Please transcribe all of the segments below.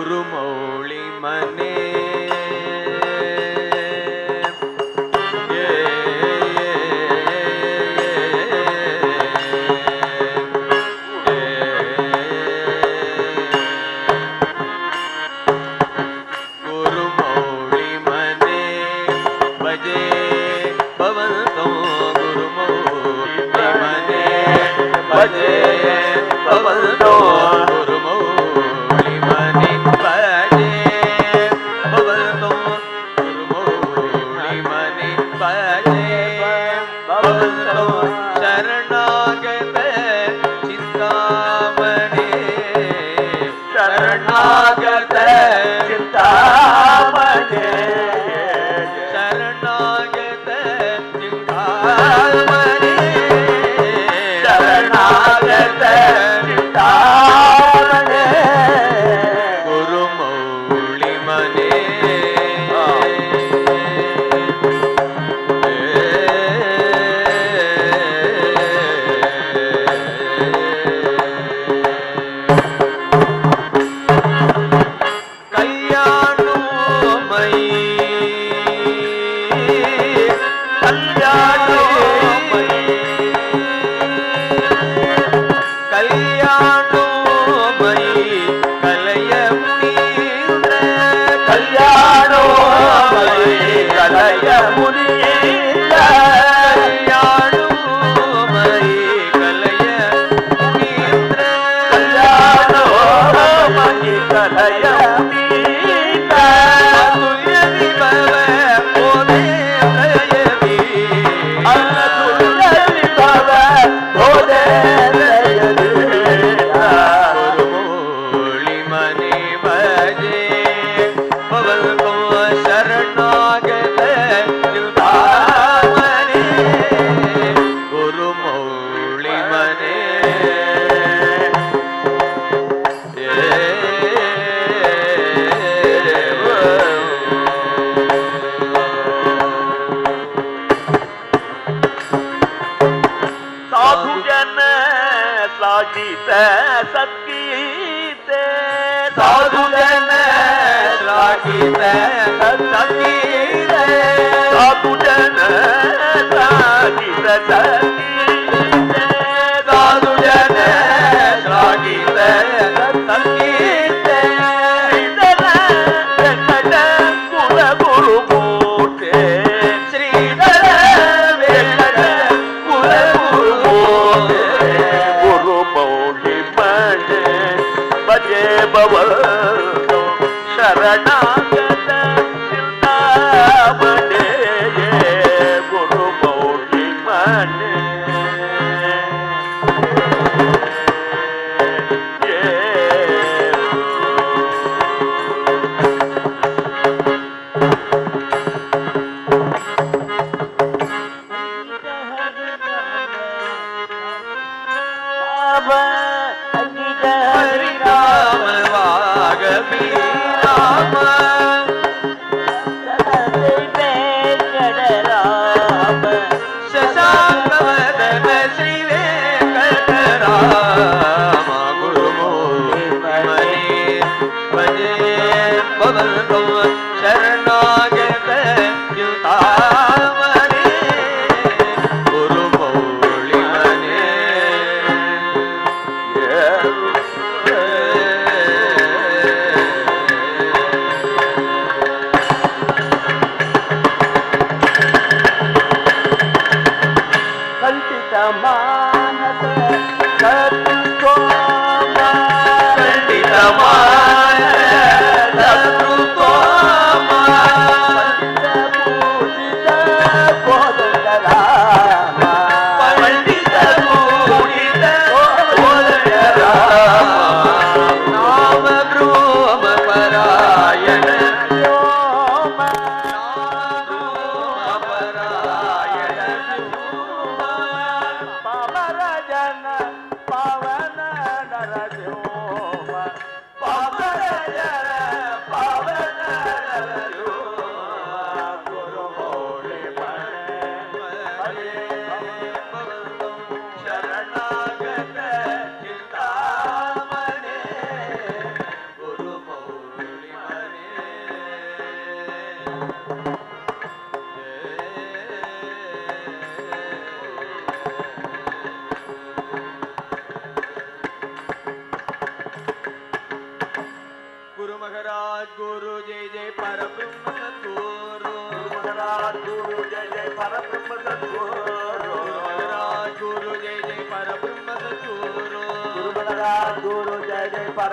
गुरुमौळी मने गुरुमौळी मने भजे भवन्तो गुरुमौळी मने भजे भवन्तो गुरुमौळी मने भजे भवन्तो गुरुमौळी मने भजे भवन्तो शरणागत चिंतामणे शरणागत चिंतामणे शरणागत चिंतामणे शरणागत चिंतामणे गुरुमौळी मने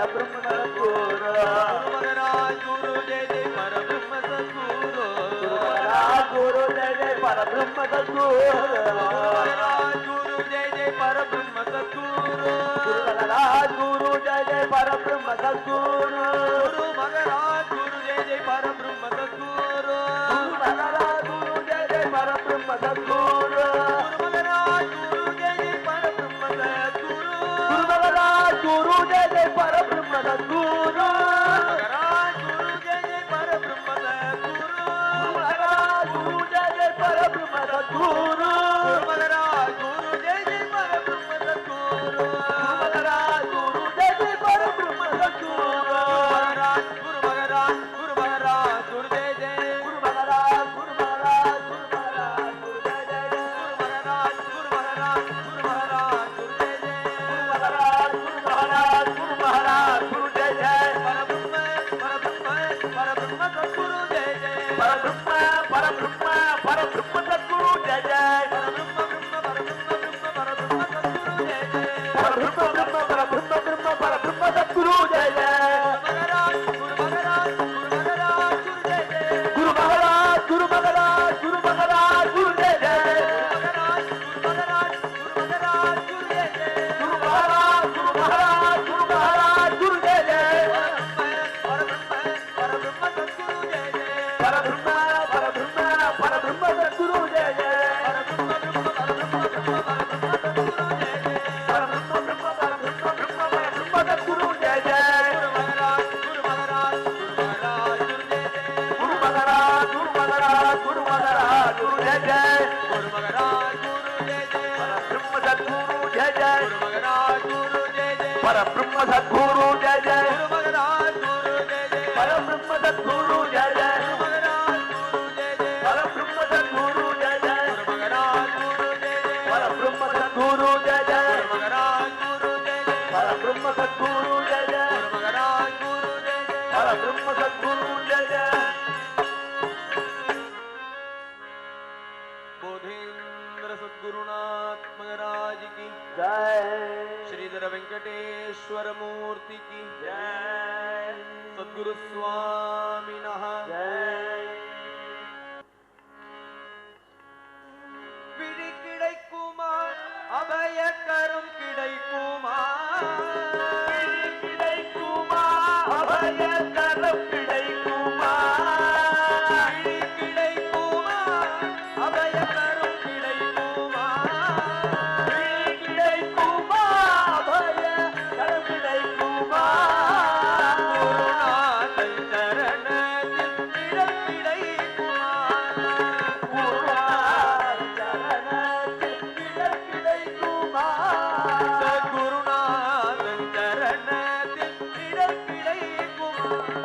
परब्रह्म सद्गुरु गुरु महाराज गुरु जय जय परब्रह्म सद्गुरु गुरु महाराज गुरु जय जय परब्रह्म सद्गुरु महाराज गुरु जय जय परब्रह्म सद्गुरु गुरु महाराज गुरु जय जय परब्रह्म सद्गुरु गुरु महाराज गुरु जय जय परब्रह्म सद्गुरु गुरु महाराज गुरु जय जय परब्रह्म सद्गुरु गुरु महाराज गुरु जय जय परब्रह्म सद्गुरु गुरु महाराज गुरु जय जय परब्रह्म सद्गुरु महाराज गुरु जय जय परब्रह्म सद्गुरु गुरु महाराज गुरु जय जय परब्रह्म सद्गुरु गुरु महाराज गुरु जय जय परब्रह्म सद्गुरु महाराज गुरु जय जय परब्रह्म सद्गुरु महाराज गुरु महाराज गुरु महाराज गुरु जय जय गुरु महाराज गुरु महाराज गुरु महाराज गुरु जय जय गुरु महाराज गुरु महाराज गुरु महाराज गुरु जय जय गुरु महाराज गुरु महाराज गुरु महाराज गुरु जय जय परब्रह्म परब्रह्म परब्रह्म सद्गुरु जय जय परब्रह्म परब्रह्म परब्रह्म सद्गुरु जय जय परब्रह्म ब्रह्म परब्रह्म ब्रह्म परब्रह्म सद्गुरु जय जय परब्रह्म ब्रह्म परब्रह्म ब्रह्म परब्रह्म सद्गुरु जय जय महाराज गुरु महाराज गुरु महाराज गुरु जय जय गुरु महाराज गुरु महाराज गुरु महाराज गुरु जय जय महाराज गुरु महाराज गुरु महाराज गुरु जय जय गुरु महाराज गुरु महाराज गुरु महाराज गुरु जय जय परब्रह्म परब्रह्म सद्गुरु जय जय परब्रह्म परब्रह्म परब्रह्म सद्गुरु जय जय परब्रह्म ब्रह्म परब्रह्म ब्रह्म परब्रह्म सद्गुरु जय जय परब्रह्म ब्रह्म परब्रह्म ब्रह्म परब्रह्म सद्गुरु जय जय गुरु महाराज गुरु महाराज गुरु महाराज गुरु जय जय गुरु महाराज गुरु महाराज गुरु महाराज गुरु जय जय गुरु महाराज गुरु जय जय परब्रह्म सद्गुरु जय जय गुरु महाराज गुरु जय जय परब्रह्म सद्गुरु जय जय गुरु महाराज गुरु जय जय परब्रह्म सद्गुरु जय जय गुरु महाराज गुरु जय जय परब्रह्म सद्गुरु जय जय गुरु महाराज गुरु जय जय परब्रह्म सद्गुरु जय जय गुरु महाराज गुरु जय जय परब्रह्म सद्गुरु जय जय गुरु महाराज गुरु जय जय परब्रह्म सद्गुरु जय जय बोधेंद्र सद्गुरुनाथ महाराज की जय श्रीधर वेंकटेश्वर मूर्ति की जय सद्गुरु स्वामिनः जय விழி கிடைக்குமா அபயக்கரம் கிடைக்குமா கிடைக்குமா அபய கரம் கிடைக்குமா விழி கிடைக்குமா அபயக்கரம் கிடைக்குமா கிடைக்குமா அபய கரம் கிடைக்குமா குருநாதன் சரணத்தில் இடம் கிடைக்குமா சத்குருநாதன் சரணத்தில் இடம் கிடைக்குமா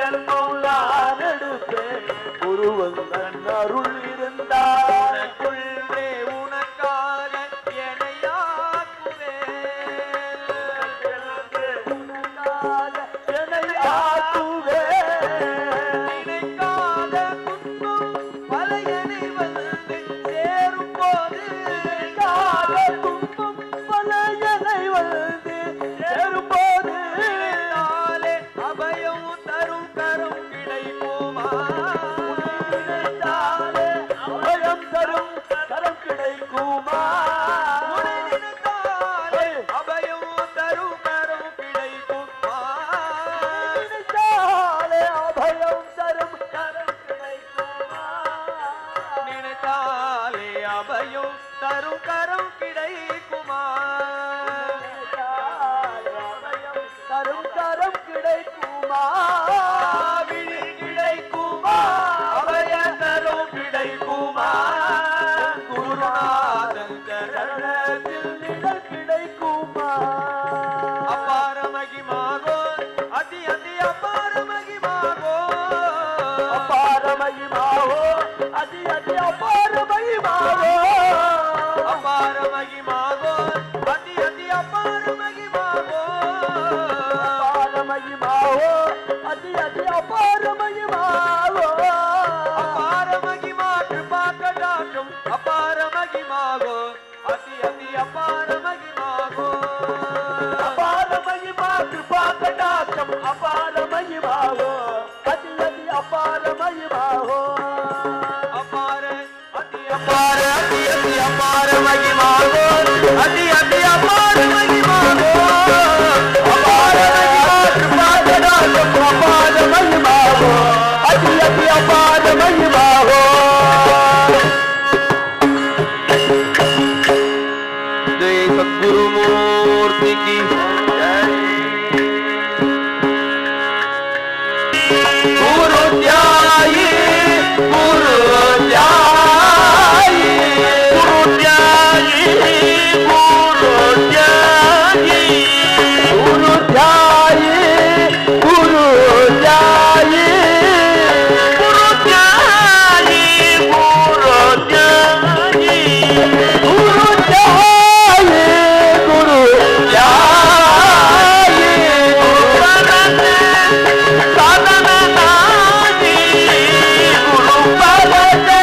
ஜென்மம் நான் எடுப்பேன் குருவந்தன் அருள் இருந்தார் உள்ளே உனக்காக எனையாக்குவேன் என்னை ஆக்குவேன் நினைக்காத துன்பம் பல என்னை வந்து சேரும் போது துன்பம் பல என்னை வந்து சேரும்போது நினைத்தாலே அபயம் தரும் கரம் கிடைக்குமா நினைத்தாலே அபயம் தரும் கரம் கிடைக்குமா உன்னை நினைத்தாலே அபயம் தரும் கரம் கிடைக்குமா நினைத்தாலே அபயம் தரும் கரம் கிடைக்குமா நினைத்தாலே அபயம் தரும் கரம் கிடைக்குமா தரும் கரம் கிடைக்குமா விழி கிடைக்குமா அபய தரும் கிடைக்குமா குருநாதன் சரணத்தில் நிழல் கிடைக்குமா அபார மகிமாகோ அதி அதி அபார மகிமாகோ அபார மகிமாவோ அதி அதி அபார மகிமாவோ அபார மகிமாகோ அதி அதி அபார மகிமாகோ அபார மகிமாவோ அதி அதி அபார மகிமாவோ அபார மகிமா கிருபா கடாட்சம் அபார மகிமாகோ அதி அதி அபார மகிமாகோ அபார மகிமா கிருபா கடாட்சம் அபார மகிமாவோ அதி அதி அபார மகிமாவோ அபார அதி அபார மகிமாகோ அதி அதி அபார மகிமாகோ அபார மகிமா கிருபா கடாட்சம் அபார மகிமாவோ அதி அதி அபார மகிமாவோ जय सद्गुरु मूर्ति की गुरु ध्याये गुरु ध्याये गुरु ध्याये गुरु ध्याये गुरु ध्याये गुरु ध्याये गुरु ध्याये गुरु ध्याये गुरु ध्याये गुरु ध्याये साधन नादी गुरु पदते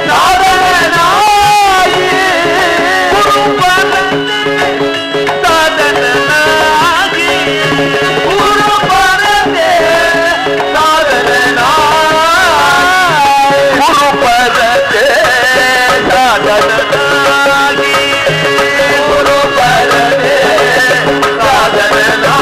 साधनाये गुरु साधन नादी गुरु पदते साधनाये गुरु पदते साधनाये गुरु पदते साधनाये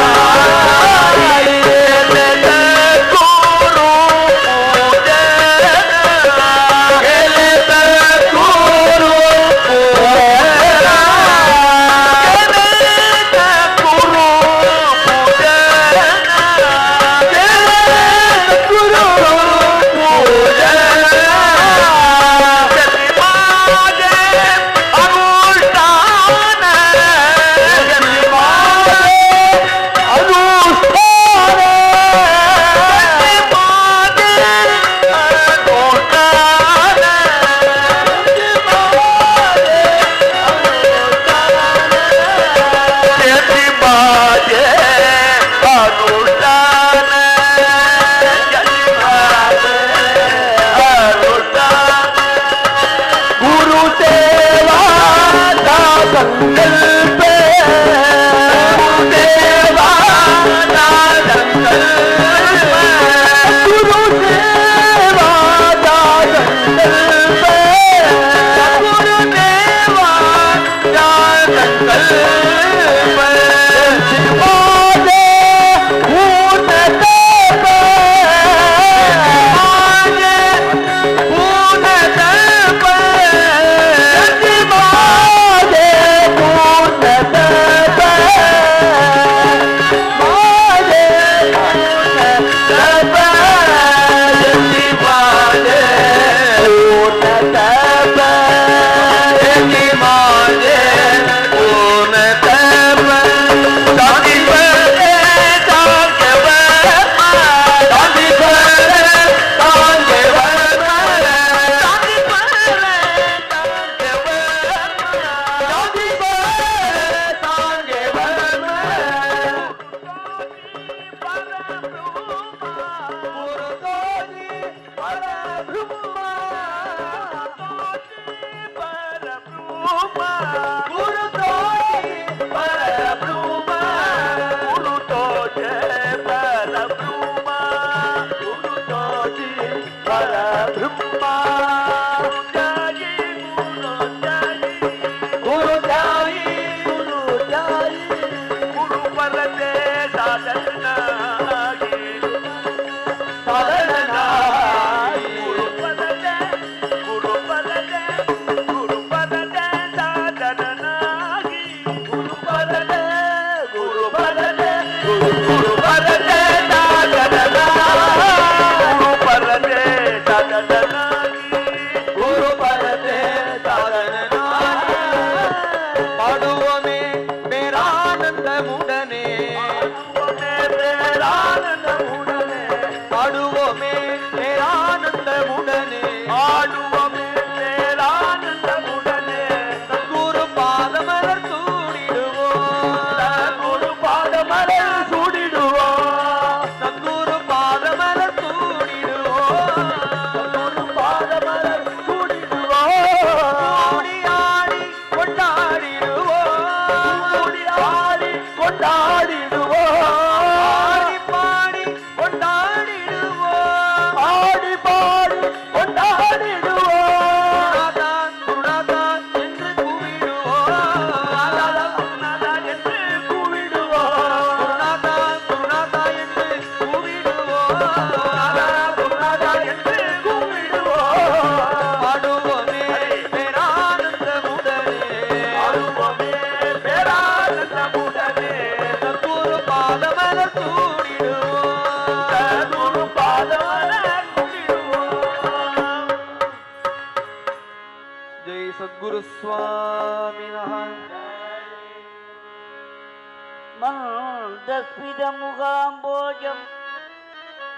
मुगाम्बोजं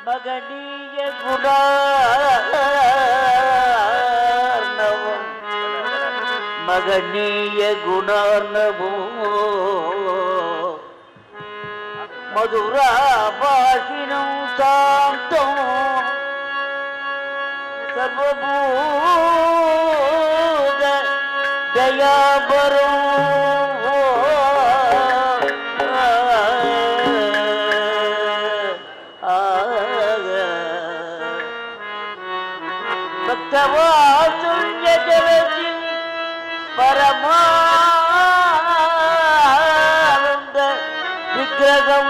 मगनीय गुणार्णवं मगनीय गुणार्णवो मधुराभाषिणं शान्तं सर्वभूत दयावरं भक्तवात्सल्य जलधि परमानंद विग्रहं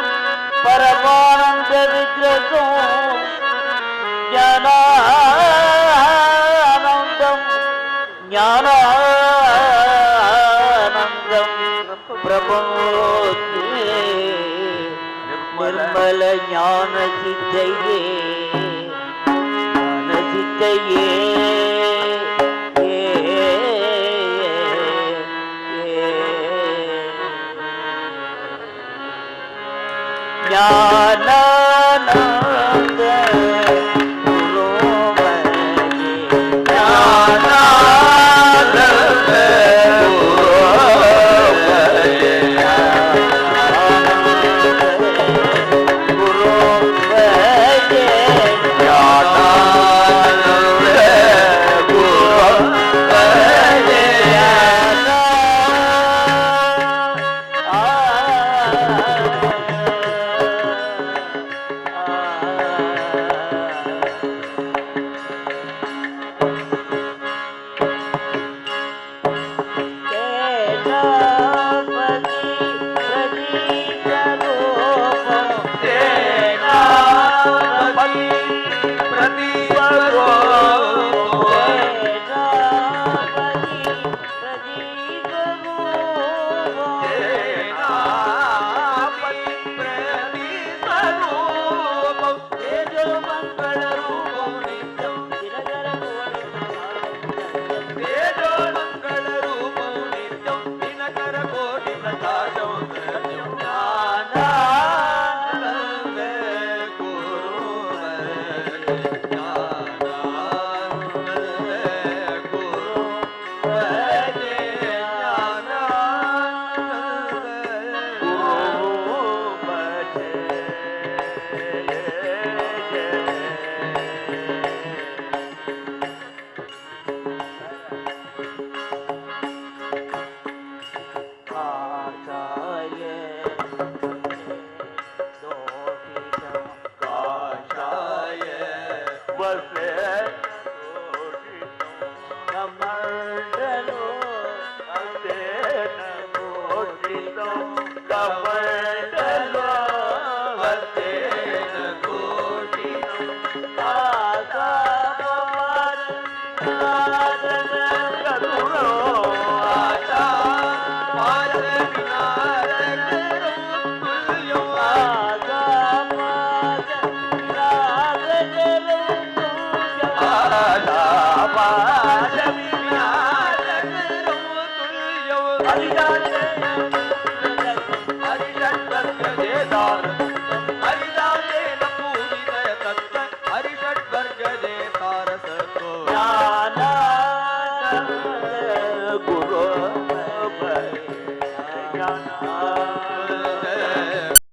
परमानंद विग्रहं ज्ञानानंदं ज्ञानानंदं प्रबोधि निर्मल ज्ञान सिद्धये ज्ञानानंद சிவானந்த